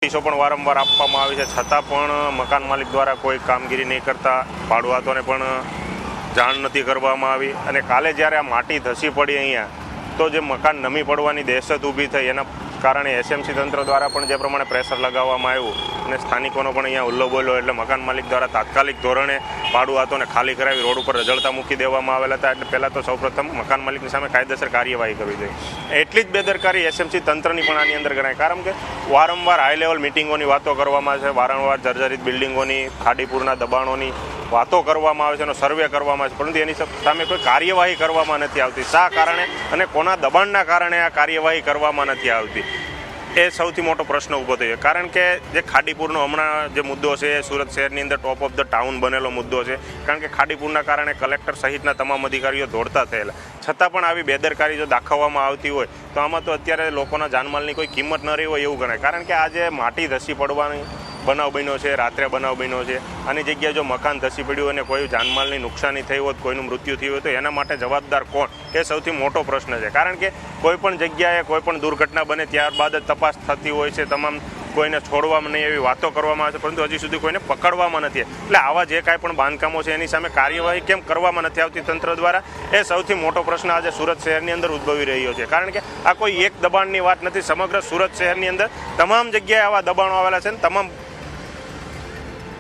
નોટિસો પણ વારંવાર આપવામાં આવી છે, છતાં પણ મકાન માલિક દ્વારા કોઈ કામગીરી નહીં કરતા, ભાડુઆતોને પણ જાણ નથી કરવામાં આવી. અને કાલે જ્યારે આ માટી ધસી પડી અહીંયા, તો જે મકાન નમી પડવાની દહેશત ઊભી થઈ, એના કારણે એસએમસી તંત્ર દ્વારા પણ જે પ્રમાણે પ્રેશર લગાવવામાં આવ્યું અને સ્થાનિકોનો પણ અહીંયા હુલ્લો બોલ્યો, એટલે મકાન માલિક દ્વારા તાત્કાલિક ધોરણે ભાડુઆતોને ખાલી કરાવી રોડ ઉપર રજળતા મૂકી દેવામાં આવેલા હતા. એટલે પહેલાં તો સૌપ્રથમ મકાન માલિકની સામે કાયદેસર કાર્યવાહી કરવી જોઈએ. એટલી જ બેદરકારી એસએમસી તંત્રની પણ આની અંદર ગણાય, કારણ કે વારંવાર હાઈ લેવલ મિટિંગોની વાતો કરવામાં છે, વારંવાર જર્જરિત બિલ્ડિંગોની, ખાડીપુરના દબાણોની વાતો કરવામાં આવે છે, એનો સર્વે કરવામાં આવે છે, પરંતુ એની સામે કોઈ કાર્યવાહી કરવામાં નથી આવતી. શા કારણે અને કોના દબાણના કારણે આ કાર્યવાહી કરવામાં નથી આવતી, એ સૌથી મોટો પ્રશ્ન ઊભો થયો. કારણ કે જે ખાડીપુરનો હમણાં જે મુદ્દો છે એ સુરત શહેરની અંદર ટોપ ઓફ ધ ટાઉન બનેલો મુદ્દો છે. કારણ કે ખાડીપુરના કારણે કલેક્ટર સહિતના તમામ અધિકારીઓ દોડતા થયેલા, છતાં પણ આવી બેદરકારી જો દાખવવામાં આવતી હોય તો આમાં તો અત્યારે લોકોના જાનમાલની કોઈ કિંમત ન રહી હોય એવું ગણાય. કારણ કે આજે માટી ધસી પડવાની બનાવ બન્યો છે, રાત્રે બનાવ બન્યો છે, આની જગ્યાએ જો મકાન ધસી પડ્યું અને કોઈ જાનમાલની નુકસાની થઈ હોત, કોઈનું મૃત્યુ થયું હોય, તો એના માટે જવાબદાર કોણ, એ સૌથી મોટો પ્રશ્ન છે. કારણ કે કોઈ પણ જગ્યાએ કોઈ પણ દુર્ઘટના બને ત્યારબાદ જ તપાસ થતી હોય છે, તમામ કોઈને છોડવામાં નહીં એવી વાતો કરવામાં આવે છે, પરંતુ હજી સુધી કોઈને પકડવામાં નથી. એટલે આવા જે કાંઈ પણ બાંધકામો છે એની સામે કાર્યવાહી કેમ કરવામાં નથી આવતી તંત્ર દ્વારા, એ સૌથી મોટો પ્રશ્ન આજે સુરત શહેરની અંદર ઉદ્ભવી રહ્યો છે. કારણ કે આ કોઈ એક દબાણની વાત નથી, સમગ્ર સુરત શહેરની અંદર તમામ જગ્યાએ આવા દબાણો આવેલા છે, તમામ